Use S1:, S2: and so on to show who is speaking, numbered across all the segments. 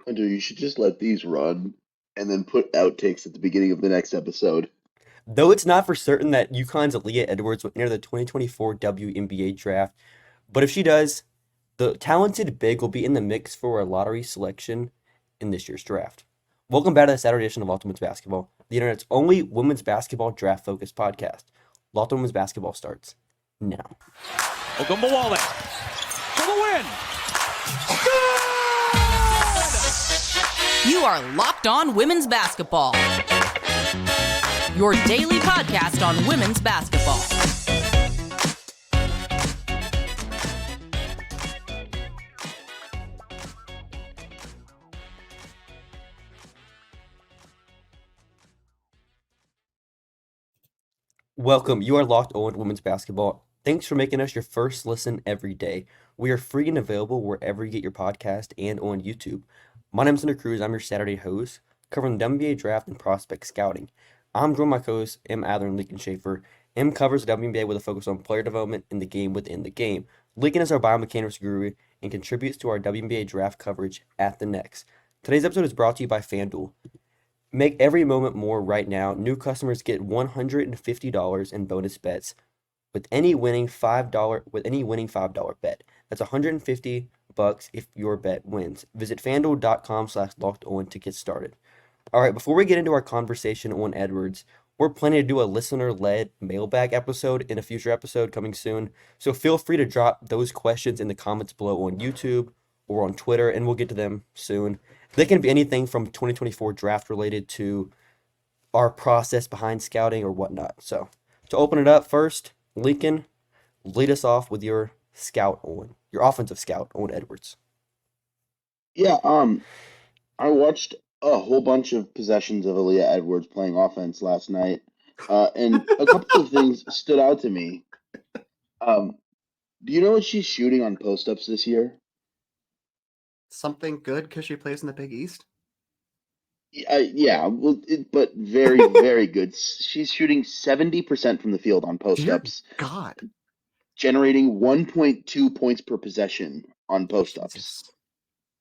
S1: Hunter, you should just let these run and then put outtakes at the beginning of the next episode.
S2: Though it's not for certain that UConn's Aaliyah Edwards will enter the 2024 WNBA draft, but if she does, the talented big will be in the mix for a lottery selection in this year's draft. Welcome back to the Saturday edition of Locked On Women's Basketball, the internet's only women's basketball draft-focused podcast. Locked On Women's Basketball starts now.
S3: Ogunbowale for the win.
S4: You are Locked On Women's Basketball, your daily podcast on women's basketball.
S2: Welcome. You are Locked On Women's Basketball. Thanks for making us your first listen every day. We are free and available wherever you get your podcast and on YouTube. My name is Hunter Cruse. I'm your Saturday host, covering the WNBA draft and prospect scouting. I'm joined by my co-hosts M. Adler and Lincoln Shafer. M covers the WNBA with a focus on player development and the game within the game. Lincoln is our biomechanics guru and contributes to our WNBA draft coverage at the Next. Today's episode is brought to you by FanDuel. Make every moment more right now. New customers get $150 in bonus bets with any winning $5 bet. That's $150 if your bet wins. Visit fanduel.com/lockedon to get started. All right, before we get into our conversation on Edwards, we're planning to do a listener-led mailbag episode in a future episode coming soon. So feel free to drop those questions in the comments below on YouTube or on Twitter, and we'll get to them soon. They can be anything from 2024 draft related to our process behind scouting or whatnot. So to open it up first, Lincoln, lead us off with your offensive scout on Edwards.
S1: Yeah, I watched a whole bunch of possessions of Aaliyah Edwards playing offense last night, and a couple of things stood out to me. Do you know what she's shooting on post-ups this year?
S5: Something good because she plays in the Big East?
S1: Yeah, well, but very, very good. She's shooting 70% from the field on
S5: Dear
S1: post-ups,
S5: God.
S1: generating 1.2 points per possession on post-ups,
S5: Jesus.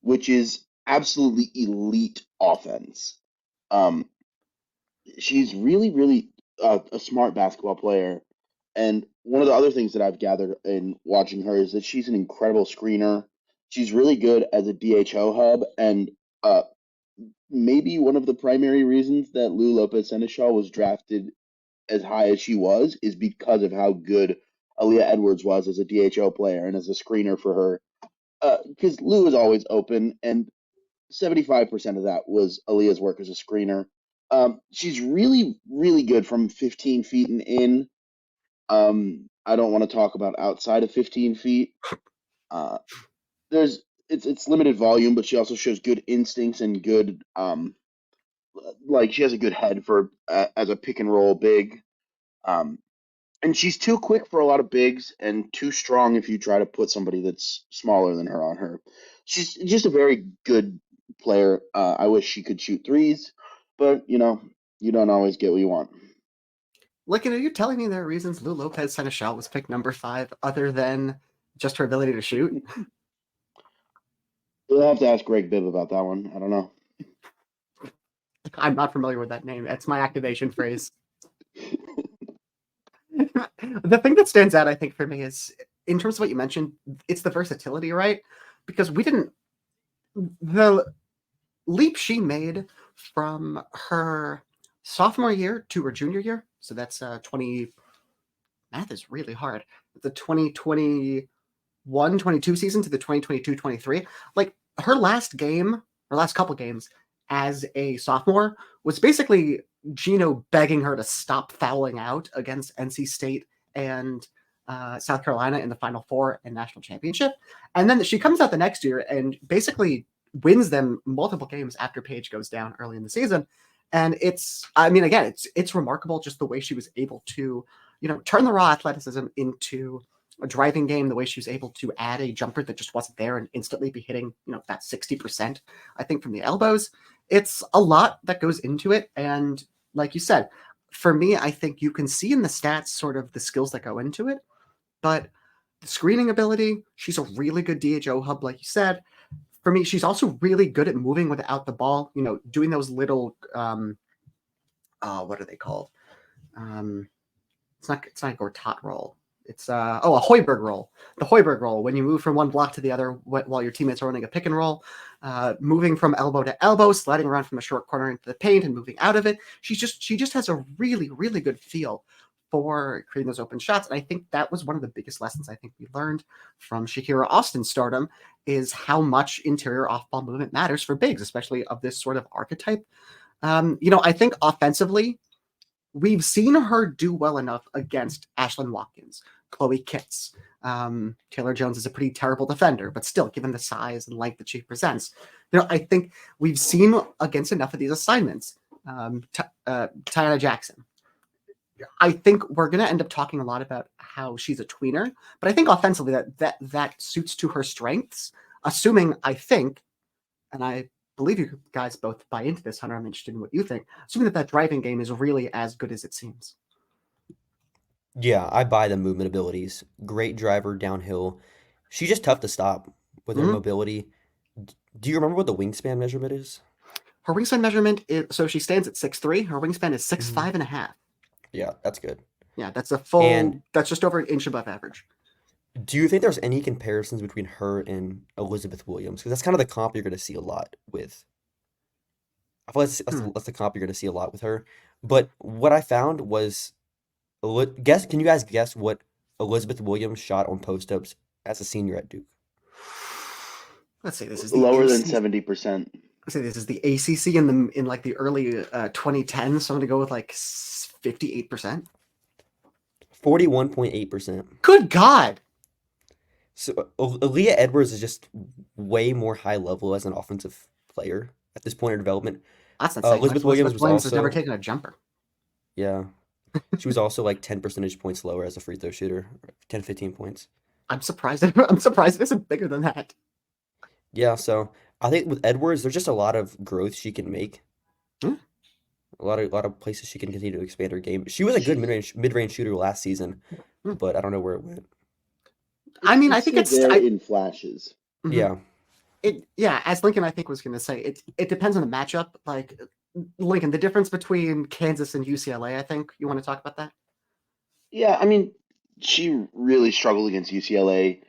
S1: which is absolutely elite offense. She's really, really a smart basketball player. And one of the other things that I've gathered in watching her is that she's an incredible screener. She's really good as a DHO hub, and maybe one of the primary reasons that Lou Lopez Seneschal was drafted as high as she was is because of how good Aaliyah Edwards was as a DHO player and as a screener for her. Because Lou is always open, and 75% of that was Aaliyah's work as a screener. She's really, really good from 15 feet and in. I don't want to talk about outside of 15 feet. It's limited volume, but she also shows good instincts and good like she has a good head for as a pick and roll big. And she's too quick for a lot of bigs and too strong if you try to put somebody that's smaller than her on her. She's just a very good player. I wish she could shoot threes, but you don't always get what you want.
S5: Lincoln, are you telling me there are reasons Lou Lopez Seneschal was picked number 5 other than just her ability to shoot?
S1: You'll have to ask Greg Bibb about that one. I don't know.
S5: I'm not familiar with that name. That's my activation phrase. The thing that stands out, I think, for me is, in terms of what you mentioned, it's the versatility, right? Because the leap she made from her sophomore year to her junior year, so that's math is really hard. The 2021-22 season to the 2022-23, like her last couple games as a sophomore was basically Gino begging her to stop fouling out against NC State and South Carolina in the Final Four and national championship. And then she comes out the next year and basically wins them multiple games after Paige goes down early in the season. And it's remarkable just the way she was able to, turn the raw athleticism into a driving game, the way she was able to add a jumper that just wasn't there and instantly be hitting, that 60%, I think, from the elbows. It's a lot that goes into it. And like you said, for me, I think you can see in the stats sort of the skills that go into it. But the screening ability, she's a really good DHO hub, like you said. for me, she's also really good at moving without the ball, doing those little, what are they called? It's not a Gortat roll. It's a Hoiberg roll. The Hoiberg roll, when you move from one block to the other while your teammates are running a pick and roll, moving from elbow to elbow, sliding around from the short corner into the paint and moving out of it. She just has a really, really good feel for creating those open shots. And I think that was one of the biggest lessons I think we learned from Shakira Austin's stardom, is how much interior off-ball movement matters for bigs, especially of this sort of archetype. I think offensively, we've seen her do well enough against Ashlyn Watkins, Chloe Kitts. Taylor Jones is a pretty terrible defender, but still, given the size and length that she presents, I think we've seen against enough of these assignments. Tiana Jackson. I think we're going to end up talking a lot about how she's a tweener, but I think offensively that suits to her strengths, assuming, I think, and I believe you guys both buy into this, Hunter, I'm interested in what you think, assuming that driving game is really as good as it seems.
S2: Yeah, I buy the movement abilities. Great driver downhill. She's just tough to stop with her mobility. Do you remember what the wingspan measurement is?
S5: Her wingspan measurement is, so she stands at 6'3". Her wingspan is 6'5" and a half.
S2: Yeah, that's good.
S5: Yeah, that's that's just over an inch above average.
S2: Do you think there's any comparisons between her and Elizabeth Williams? Because that's kind of the comp you're going to see a lot with. I feel like that's the comp you're going to see a lot with her. But what I found was, can you guys guess what Elizabeth Williams shot on post-ups as a senior at Duke?
S5: Let's say this is the
S1: lower than
S5: ACC.
S1: 70%.
S5: Let's say this is the ACC in like the early 2010s. So I'm going to go with like 58%.
S2: 41.8%.
S5: Good God.
S2: So Aaliyah Edwards is just way more high level as an offensive player at this point in development.
S5: That's insane.
S2: Elizabeth Williams
S5: has never taken a jumper.
S2: Yeah. She was also like 10 percentage points lower as a free throw shooter, 10, 15 points.
S5: I'm surprised it isn't bigger than that.
S2: Yeah, so I think with Edwards, there's just a lot of growth she can make. A lot of places she can continue to expand her game. She was a good mid-range shooter last season, but I don't know where it went.
S5: I mean, I think it's
S1: in flashes.
S2: Yeah.
S5: As Lincoln, I think, was going to say, it depends on the matchup. Like, Lincoln, the difference between Kansas and UCLA, I think. You want to talk about that?
S1: Yeah, I mean, she really struggled against UCLA.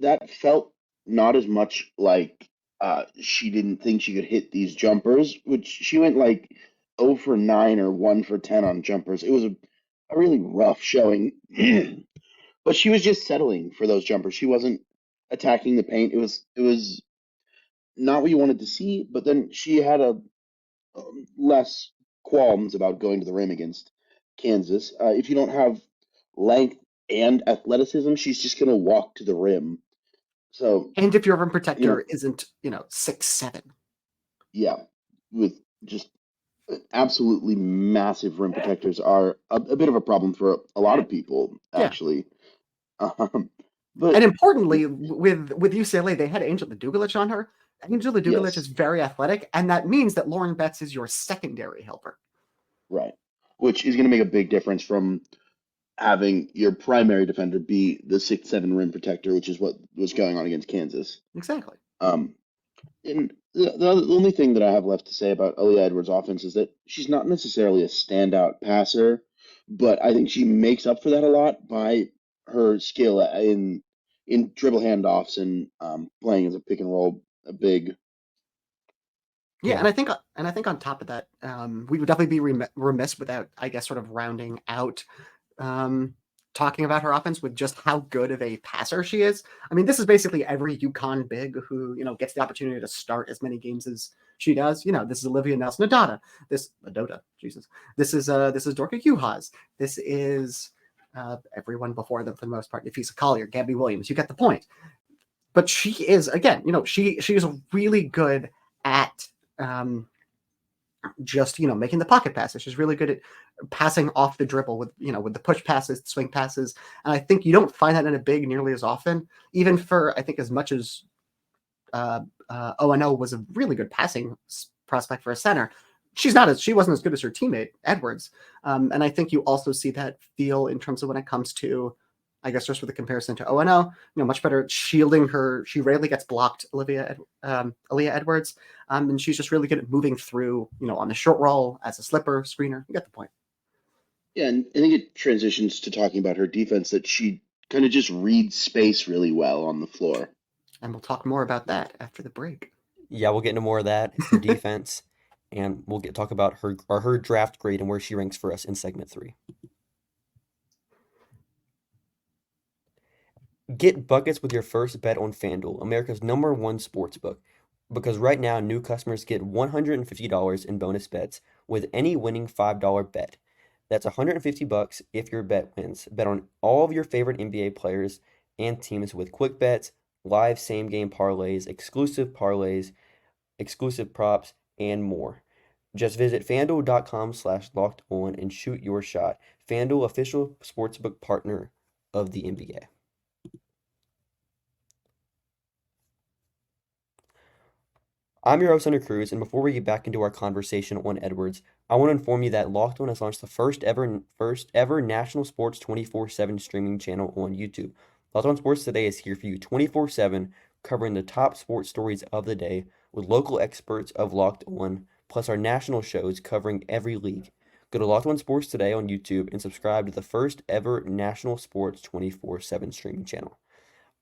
S1: That felt not as much like she didn't think she could hit these jumpers, which she went like 0 for 9 or 1 for 10 on jumpers. It was a really rough showing. But she was just settling for those jumpers. She wasn't attacking the paint. It was not what you wanted to see, but then she had a less qualms about going to the rim against Kansas. If you don't have length and athleticism, she's just going to walk to the rim. So,
S5: and if your rim protector isn't, 6'7".
S1: Yeah, with just absolutely massive rim protectors are a bit of a problem for a lot of people, actually. But
S5: and importantly, with UCLA, they had Angela Dugalich on her. Angela Dugalich is very athletic, and that means that Lauren Betts is your secondary helper.
S1: Right, which is going to make a big difference from having your primary defender be the 6'7" rim protector, which is what was going on against Kansas.
S5: Exactly.
S1: And the only thing that I have left to say about Aaliyah Edwards' offense is that she's not necessarily a standout passer, but I think she makes up for that a lot by her skill in dribble handoffs and playing as a pick and roll, a big.
S5: Yeah, and I think on top of that, we would definitely be remiss without, I guess, sort of rounding out talking about her offense with just how good of a passer she is. I mean, this is basically every UConn big who, gets the opportunity to start as many games as she does. This is Olivia Nelson-Adota. This is Dorka Juhas. This is everyone before them for the most part. Nafisa Collier, Gabby Williams. You get the point. But she is, again, she is really good at just making the pocket passes. She's really good at passing off the dribble with the push passes, the swing passes, and I think you don't find that in a big nearly as often. Even for, I think, as much as O&O was a really good passing prospect for a center, she wasn't as good as her teammate Edwards, and I think you also see that feel in terms of when it comes to I guess just with the comparison to ONO, much better at shielding her. She rarely gets blocked, Aaliyah Edwards, and she's just really good at moving through, on the short roll as a slipper screener. You get the point.
S1: Yeah, and I think it transitions to talking about her defense, that she kind of just reads space really well on the floor.
S5: And we'll talk more about that after the break.
S2: Yeah, we'll get into more of that, her defense, and we'll talk about her draft grade and where she ranks for us in segment 3. Get buckets with your first bet on FanDuel, America's #1 sportsbook, because right now new customers get $150 in bonus bets with any winning $5 bet. That's $150 if your bet wins. Bet on all of your favorite NBA players and teams with quick bets, live same-game parlays, exclusive props, and more. Just visit FanDuel.com/lockedon and shoot your shot. FanDuel, official sportsbook partner of the NBA. I'm your host, Hunter Cruse, and before we get back into our conversation on Edwards, I want to inform you that Locked On has launched the first ever national sports 24/7 streaming channel on YouTube. Locked On Sports Today is here for you 24/7, covering the top sports stories of the day with local experts of Locked On, plus our national shows covering every league. Go to Locked On Sports Today on YouTube and subscribe to the first ever national sports 24/7 streaming channel.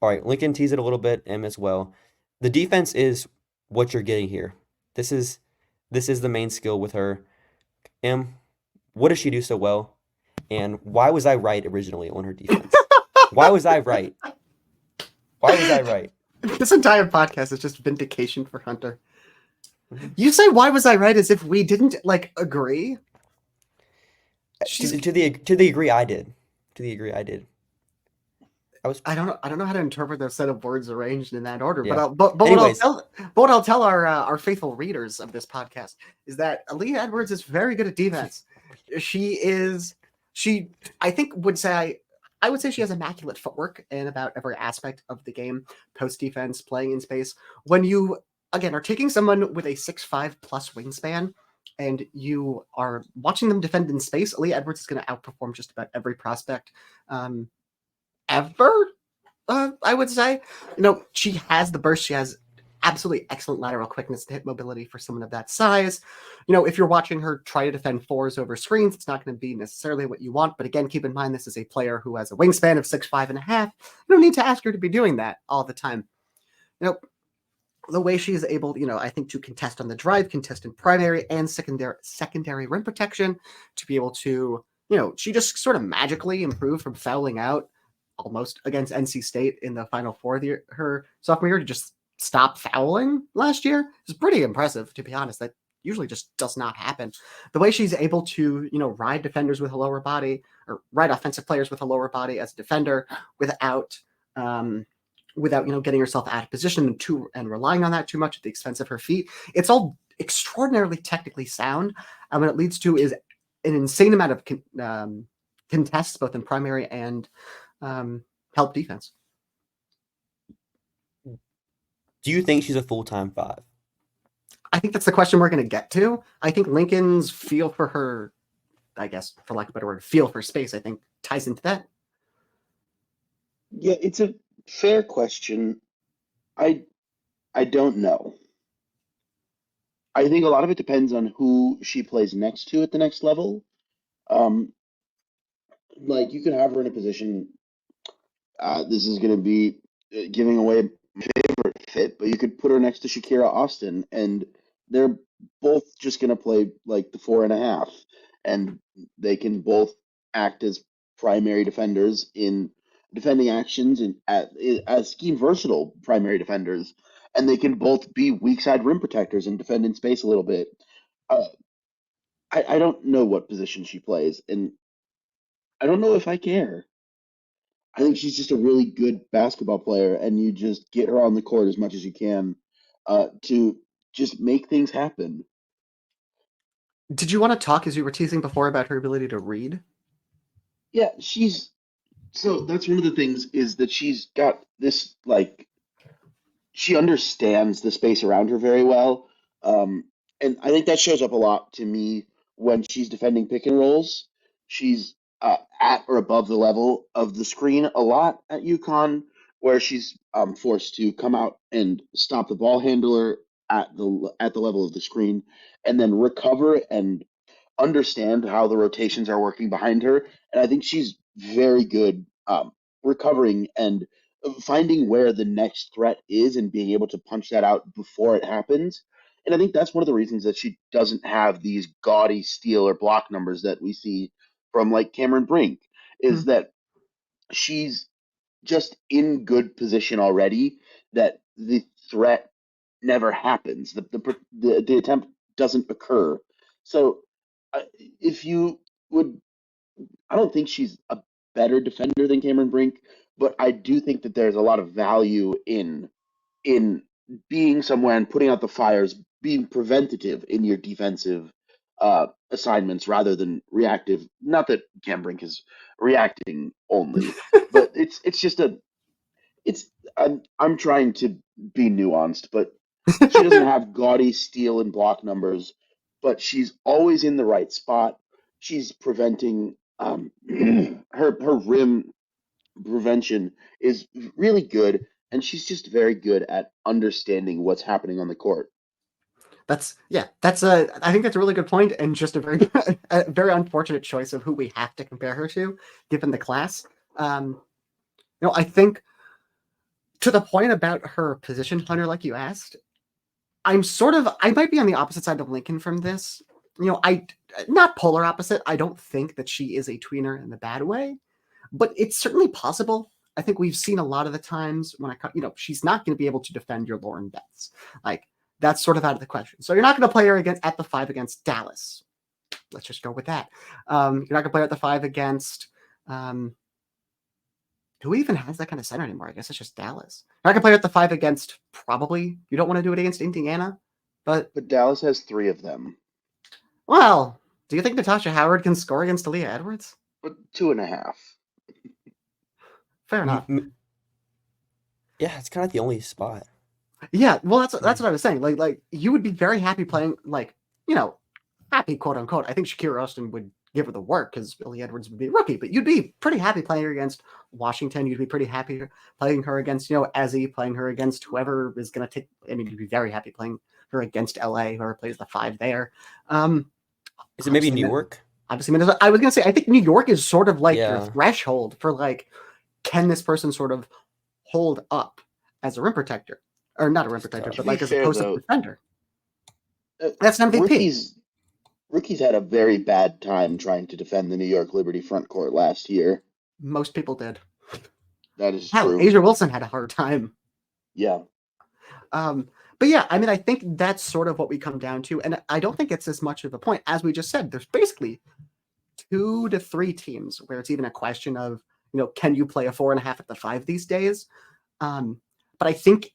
S2: All right, Lincoln teased it a little bit, as well. The defense is what you're getting here. This is the main skill with her. What does she do so well? And why was I right originally on her defense? Why was I right?
S5: This entire podcast is just vindication for Hunter. You say "why was I right" as if we didn't agree.
S2: To the degree I did.
S5: I don't know how to interpret the set of words arranged in that order,
S2: Yeah.
S5: but what I'll tell our faithful readers of this podcast is that Aaliyah Edwards is very good at defense. I would say she has immaculate footwork in about every aspect of the game, post defense, playing in space. When you again are taking someone with a 6'5" plus wingspan and you are watching them defend in space, Aaliyah Edwards is going to outperform just about every prospect ever, I would say. She has the burst. She has absolutely excellent lateral quickness and hip mobility for someone of that size. If you're watching her try to defend fours over screens, it's not going to be necessarily what you want. But again, keep in mind, this is a player who has a wingspan of 6'5.5". You don't need to ask her to be doing that all the time. The way she is able, I think, to contest on the drive, contest in primary and secondary rim protection, to be able to, she just sort of magically improved from fouling out almost against NC State in the Final Four her sophomore year to just stop fouling last year is pretty impressive, to be honest. That usually just does not happen. The way she's able to, ride defenders with a lower body, or ride offensive players with a lower body as a defender without getting herself out of position and relying on that too much at the expense of her feet. It's all extraordinarily technically sound. And what it leads to is an insane amount of contests, both in primary and help defense.
S2: Do you think she's a full-time 5?
S5: I think that's the question we're going to get to. I think Lincoln's feel for her, I guess, for lack of a better word, feel for space, I think ties into that.
S1: Yeah, it's a fair question. I don't know. I think a lot of it depends on who she plays next to at the next level. You can have her in a position. This is going to be giving away my favorite fit, but you could put her next to Shakira Austin, and they're both just going to play like the 4.5, and they can both act as primary defenders in defending actions and as scheme versatile primary defenders, and they can both be weak side rim protectors and defend in space a little bit. I don't know what position she plays, and I don't know if I care. I think she's just a really good basketball player, and you just get her on the court as much as you can to just make things happen.
S5: Did you want to talk, as you were teasing before, about her ability to read?
S1: Yeah, so that's one of the things, is that she's got this, she understands the space around her very well. And I think that shows up a lot to me when she's defending pick and rolls. She's at or above the level of the screen a lot at UConn, where she's forced to come out and stop the ball handler at the level of the screen, and then recover and understand how the rotations are working behind her. And I think she's very good recovering and finding where the next threat is and being able to punch that out before it happens. And I think that's one of the reasons that she doesn't have these gaudy steal or block numbers that we see from like Cameron Brink,
S5: Hmm.
S1: is that she's just in good position already, that the threat never happens. The attempt doesn't occur. So if you would, I don't think she's a better defender than Cameron Brink, but I do think that there's a lot of value in being somewhere and putting out the fires, being preventative in your defensive assignments rather than reactive. Not that Cam Brink is reacting only, but it's just a it's I'm trying to be nuanced, but she doesn't have gaudy steal and block numbers, but she's always in the right spot. She's preventing her rim prevention is really good, and she's just very good at understanding what's happening on the court.
S5: I think that's a really good point, and just a very a very unfortunate choice of who we have to compare her to, given the class. I think to the point about her position, Hunter, like you asked, I might be on the opposite side of Lincoln from this. I not polar opposite. I don't think that she is a tweener in the bad way, but it's certainly possible. I think we've seen a lot of the times when she's not going to be able to defend your Lauren Betts. Like, that's sort of out of the question. So you're not going to play her at the 5 against Dallas. Let's just go with that. You're not going to play her at the 5 against who even has that kind of center anymore? I guess it's just Dallas. You're not going to play her at the 5 against probably. You don't want to do it against Indiana, but
S1: Dallas has 3 of them.
S5: Well, do you think Natasha Howard can score against Aaliyah Edwards?
S1: But 2.5.
S5: Fair enough.
S2: Yeah, it's kind of the only spot.
S5: Yeah, well, that's what I was saying. Like you would be very happy playing, happy quote unquote. I think Shakira Austin would give her the work because Aaliyah Edwards would be a rookie, but you'd be pretty happy playing her against Washington. You'd be pretty happy playing her against Ezzy, playing her against whoever is going to take. I mean, you'd be very happy playing her against LA, whoever plays the 5 there.
S2: Is it maybe New York?
S5: Obviously, I was going to say, I think New York is sort of like your threshold for can this person sort of hold up as a rim protector? Or not a rim protector, but as a post-up defender. That's an MVP.
S1: Rookies had a very bad time trying to defend the New York Liberty front court last year.
S5: Most people did.
S1: That is true.
S5: Asia Wilson had a hard time.
S1: Yeah.
S5: But yeah, I mean, I think that's sort of what we come down to. And I don't think it's as much of a point. As we just said, there's basically 2 to 3 teams where it's even a question of, can you play a 4.5 at the 5 these days? But I think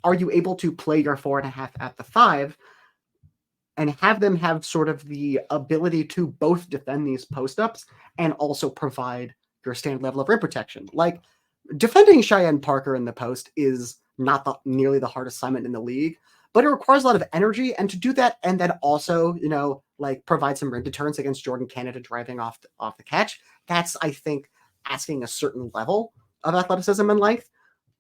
S5: are you able to play your 4.5 at the 5 and have them have sort of the ability to both defend these post-ups and also provide your standard level of rim protection? Like, defending Cheyenne Parker in the post is not nearly the hardest assignment in the league, but it requires a lot of energy. And to do that, and then also, provide some rim deterrence against Jordan Canada driving off the catch, that's, I think, asking a certain level of athleticism and length.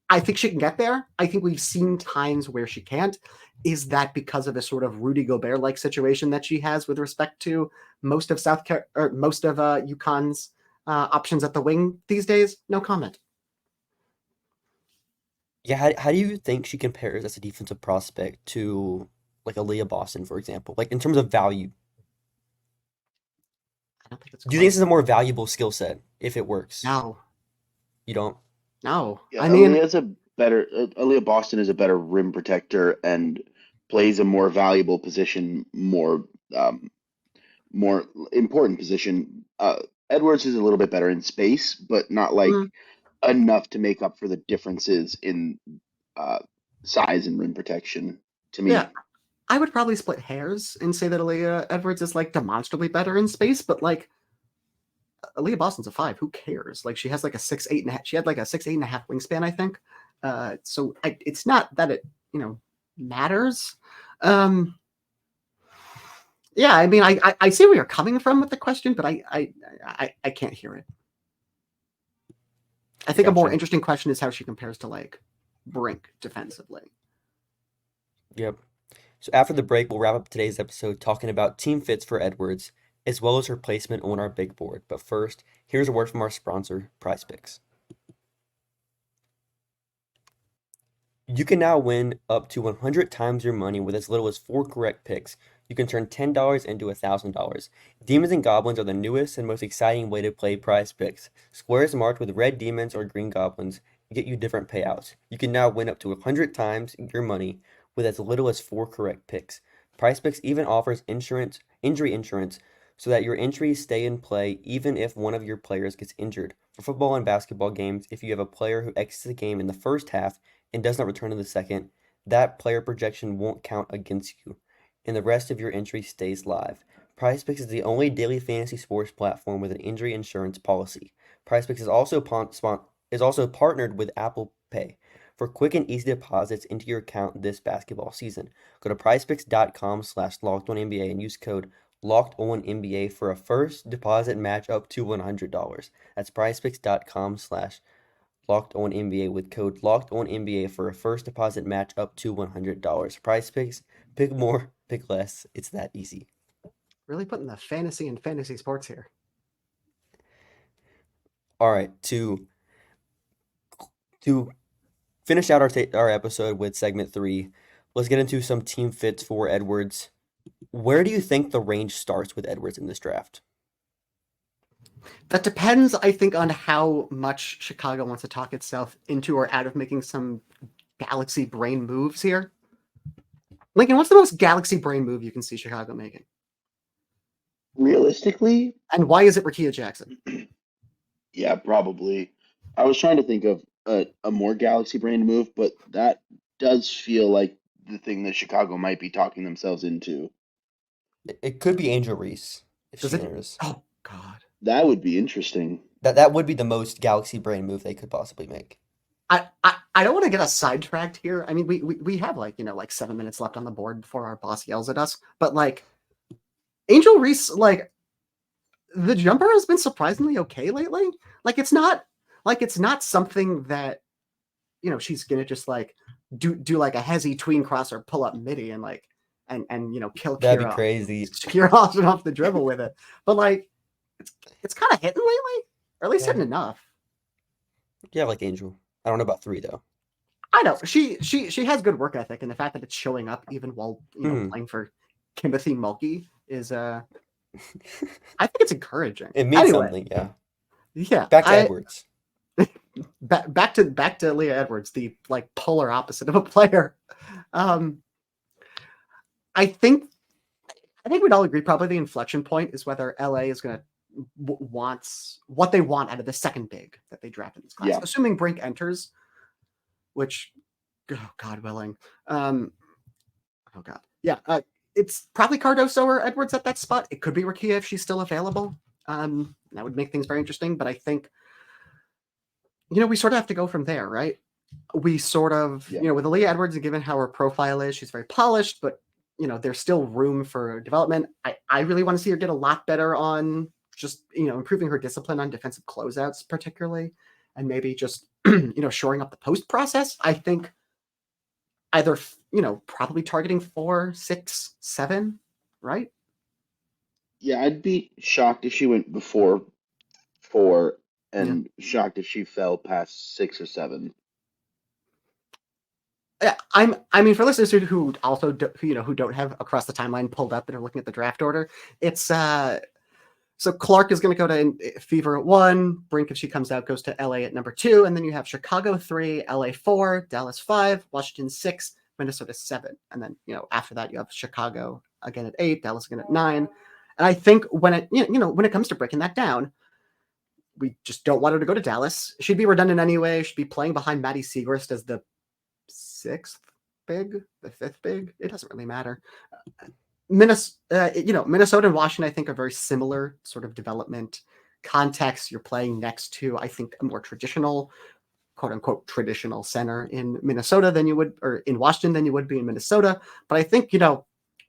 S5: I think she can get there. I think we've seen times where she can't. Is that because of a sort of Rudy Gobert-like situation that she has with respect to most of UConn's options at the wing these days? No comment.
S2: Yeah, how do you think she compares as a defensive prospect to like Aaliyah Boston, for example? Like in terms of value.
S5: I don't think it's.
S2: Do you think this is a more valuable skill set if it works?
S5: No.
S2: You don't?
S5: No.
S1: Yeah, Aaliyah Boston is a better rim protector and plays a more valuable position, more important position. Edwards is a little bit better in space, but not enough to make up for the differences in size and rim protection to me.
S5: Yeah, I would probably split hairs and say that Aaliyah Edwards is demonstrably better in space, but Aaliyah Boston's a 5. Who cares? She has a 6'8.5". She had a 6'8.5" wingspan, I think. So it's not that it matters. Yeah, I mean, I see where you're coming from with the question, but I can't hear it. I think a more
S2: Gotcha.
S5: interesting question is how she compares to like Brink defensively.
S2: Yep. So after the break, we'll wrap up today's episode talking about team fits for Edwards, as well as her placement on our big board. But first, here's a word from our sponsor, PrizePicks. You can now win up to 100 times your money with as little as 4 correct picks. You can turn $10 into $1,000. Demons and Goblins are the newest and most exciting way to play PrizePicks. Squares marked with red demons or green goblins get you different payouts. You can now win up to 100 times your money with as little as 4 correct picks. PrizePicks even offers injury insurance, so that your entries stay in play even if one of your players gets injured. For football and basketball games, if you have a player who exits the game in the first half and does not return in the second, that player projection won't count against you, and the rest of your entry stays live. PrizePicks is the only daily fantasy sports platform with an injury insurance policy. PrizePicks is also partnered with Apple Pay for quick and easy deposits into your account this basketball season. Go to prizepicks.com/LockedOnNBA and use code LockedOnNBA for a first deposit match up to $100. That's prizepicks.com/LockedOnNBA with code LockedOnNBA for a first deposit match up to $100. PrizePicks, pick more, pick less. It's that easy.
S5: Really putting the fantasy and fantasy sports here.
S2: All right, to finish out our episode with segment 3, let's get into some team fits for Edwards. Where do you think the range starts with Edwards in this draft?
S5: That depends, I think, on how much Chicago wants to talk itself into or out of making some galaxy brain moves here. Lincoln, what's the most galaxy brain move you can see Chicago making?
S1: Realistically,
S5: And why is it Rakia Jackson?
S1: yeah, probably. I was trying to think of a more galaxy brain move, but that does feel like the thing that Chicago might be talking themselves into.
S2: It could be Angel Reese if
S5: Does
S2: she
S5: it?
S2: enters.
S5: Oh, God.
S1: That would be interesting.
S2: That would be the most galaxy brain move they could possibly make.
S5: I don't want to get us sidetracked here. I mean, we have like 7 minutes left on the board before our boss yells at us. But like Angel Reese, like the jumper has been surprisingly okay lately. Like it's not something that she's gonna just like do like a hezzy tween cross or pull up midi and like and kill
S2: That'd be
S5: Kira
S2: crazy.
S5: off the dribble with it. But like it's kind of hitting lately, or at least hitting enough.
S2: Yeah, like Angel. I don't know about 3 though.
S5: I know she has good work ethic, and the fact that it's showing up even while playing for Timothy Mulkey is I think it's encouraging.
S2: It means something, yeah.
S5: Yeah.
S2: Back to Edwards.
S5: Back to Aaliyah Edwards, the like polar opposite of a player. I think we'd all agree probably the inflection point is whether LA is going to wants what they want out of the second big that they draft in this class.
S1: Yeah.
S5: Assuming Brink enters, which, God willing. It's probably Cardoso or Edwards at that spot. It could be Rakia if she's still available. That would make things very interesting. But I think, we sort of have to go from there, right? We sort of, with Aaliyah Edwards, given how her profile is, she's very polished, but, there's still room for development. I really want to see her get a lot better on just, improving her discipline on defensive closeouts, particularly, and maybe just, shoring up the post process. I think either, probably targeting 4, 6, 7, right?
S1: Yeah, I'd be shocked if she went before 4 and shocked if she fell past 6 or 7.
S5: Yeah, I mean, for listeners who also who don't have across the timeline pulled up and are looking at the draft order, it's so Clark is going to go to Fever at 1. Brink, if she comes out, goes to LA at number 2, and then you have Chicago 3, LA 4, Dallas 5, Washington 6, Minnesota 7, and then after that you have Chicago again at 8, Dallas again at 9. And I think when it comes to breaking that down, we just don't want her to go to Dallas. She'd be redundant anyway. She'd be playing behind Maddie Siegrist as the 6th big, the 5th big. It doesn't really matter. Minnesota and Washington, I think, are very similar sort of development context. You're playing next to, I think, a more traditional, quote unquote, traditional center in Minnesota than you would, or in Washington than you would be in Minnesota. But I think,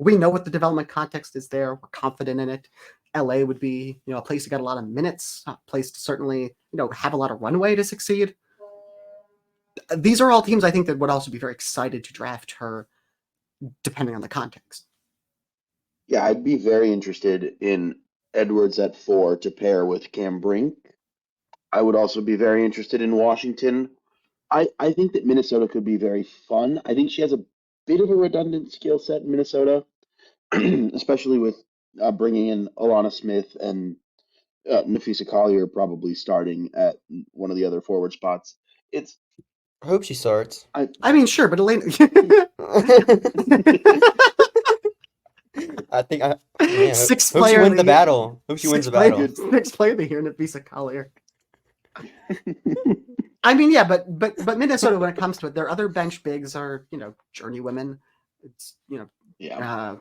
S5: we know what the development context is there. We're confident in it. LA would be, a place to get a lot of minutes, a place to certainly, have a lot of runway to succeed. These are all teams I think that would also be very excited to draft her, depending on the context.
S1: Yeah, I'd be very interested in Edwards at 4 to pair with Cam Brink. I would also be very interested in Washington. I think that Minnesota could be very fun. I think she has a bit of a redundant skill set in Minnesota, especially with bringing in Alana Smith and Nafisa Collier probably starting at one of the other forward spots.
S2: I hope she starts.
S5: I mean, sure, but Elena.
S2: I think hope
S5: Sixth
S2: she
S5: player
S2: wins
S5: of
S2: the
S5: the year.
S2: battle. Hope she wins the battle.
S5: Sixth player of the year, Nafisa Collier. I mean, yeah, but Minnesota, when it comes to it, their other bench bigs are, journey women. It's,
S1: Yeah.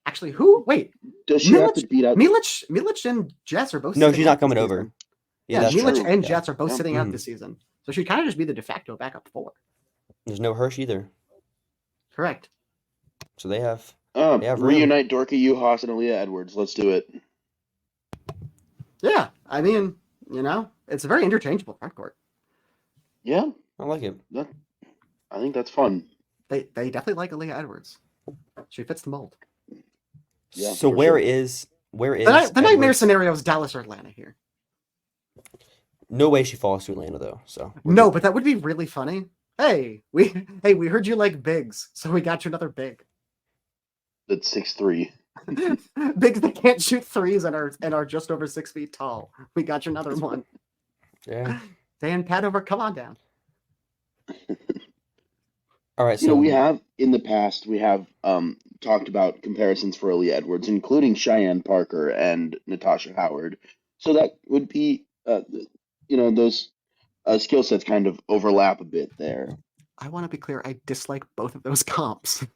S5: Actually, who? Wait.
S1: Does she have to beat out?
S5: Milic and Jets are both.
S2: No,
S5: sitting
S2: she's
S5: out
S2: not coming
S5: this
S2: over.
S5: season.
S2: Yeah,
S5: Yeah,
S2: that's
S5: Milic
S2: true.
S5: and
S1: Yeah.
S5: Jets are both
S1: Yeah.
S5: sitting out this season, so she'd kind of just be the de facto backup 4.
S2: There's no Hirsch either.
S5: Correct.
S2: So they have room.
S1: Reunite Dorky Uhas and Aaliyah Edwards. Let's do it.
S5: Yeah, I mean, it's a very interchangeable front court.
S1: Yeah,
S2: I like it.
S1: I think that's fun.
S5: They definitely like Aaliyah Edwards. She fits the mold.
S1: Yeah,
S2: So
S1: for
S2: where
S1: sure.
S2: is
S5: The nightmare
S2: Edwards?
S5: scenario is Dallas or Atlanta here.
S2: No way she falls to Atlanta though. So
S5: No, but that would be really funny. Hey, we heard you like bigs, so we got you another big.
S1: That's 6'3".
S5: Bigs that can't shoot threes and are just over 6 feet tall. We got you another one.
S2: yeah.
S5: Dan Padover, come on down.
S2: All right.
S1: You
S2: So
S1: know, we have in the past talked about comparisons for Aaliyah Edwards, including Cheyenne Parker and Natasha Howard. So that would be, those skill sets kind of overlap a bit there.
S5: I want to be clear. I dislike both of those comps.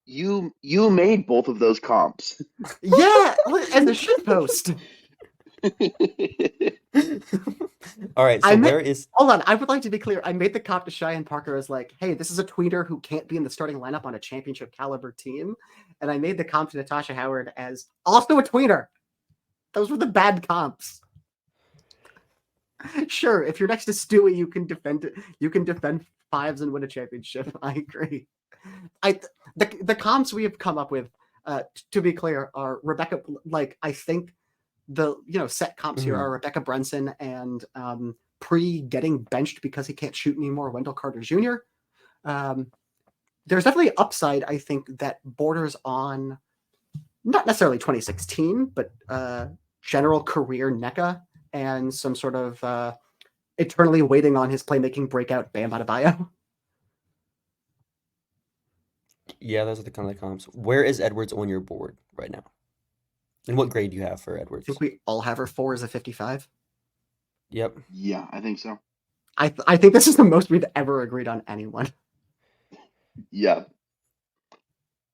S1: You made both of those comps.
S5: Yeah, and the shit post.
S2: all right. So where is
S5: Hold on, I would like to be clear. I made the comp to Cheyenne Parker as like, hey, this is a tweener who can't be in the starting lineup on a championship caliber team. And I made the comp to Natasha Howard as also a tweener. Those were the bad comps. Sure, if you're next to Stewie, you can defend it. You can defend fives and win a championship. I agree. The comps we have come up with, to be clear, are Rebecca. Like I think the set comps here are Rebecca Brunson and pre getting benched because he can't shoot anymore, Wendell Carter Jr. There's definitely upside. I think that borders on not necessarily 2016, but general career NECA and some sort of eternally waiting on his playmaking breakout Bam Adebayo.
S2: Yeah, those are the kind of comps. Where is Edwards on your board right now? And what grade do you have for
S5: I
S2: Edwards?
S5: think we all have her 4 as a 55.
S2: Yep.
S1: Yeah, I think so.
S5: I think this is the most we've ever agreed on anyone.
S1: Yeah.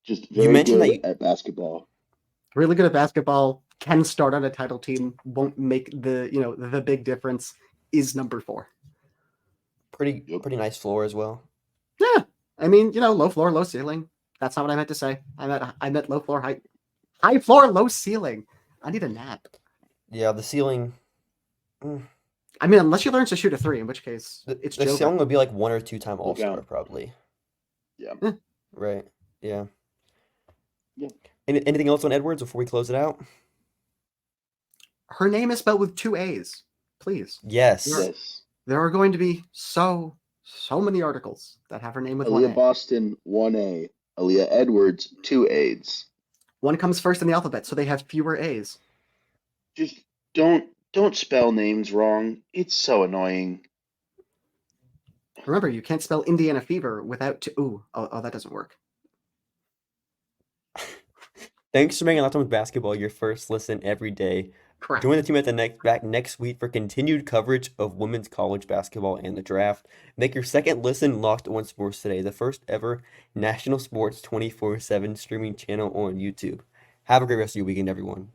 S1: Just
S2: You
S1: very
S2: mentioned
S1: good
S2: that
S1: at basketball.
S5: Really good at basketball, can start on a title team, won't make the big difference, is number 4.
S2: Pretty
S1: Yep.
S2: nice floor as well.
S5: Yeah. I mean, low floor, low ceiling. That's not what I meant to say. I meant low floor, high floor, low ceiling. I need a nap.
S2: Yeah, the ceiling.
S5: I mean, unless she learns to shoot a 3, in which case
S2: The
S5: it's
S2: ceiling
S5: Joker.
S2: would be like 1 or 2 time
S1: Look
S2: All-Star
S1: out.
S2: probably.
S1: Yeah.
S2: Right. Yeah.
S1: Yeah.
S2: Anything else on Edwards before we close it out?
S5: Her name is spelled with 2 A's. Please.
S2: Yes.
S1: Yes.
S5: There are going to be so many articles that have her name with 1
S1: Aaliyah
S5: A.
S1: Boston, 1A. Aaliyah Edwards, 2 A's.
S5: One comes first in the alphabet, so they have fewer A's.
S1: Just don't spell names wrong. It's so annoying.
S5: Remember, you can't spell Indiana Fever without oh, that doesn't work.
S2: Thanks for making Locked On Basketball your first listen every day.
S5: Correct.
S2: Join the team at back next week for continued coverage of women's college basketball and the draft. Make your second listen Locked On Sports Today, the first ever national sports 24/7 streaming channel on YouTube. Have a great rest of your weekend, everyone.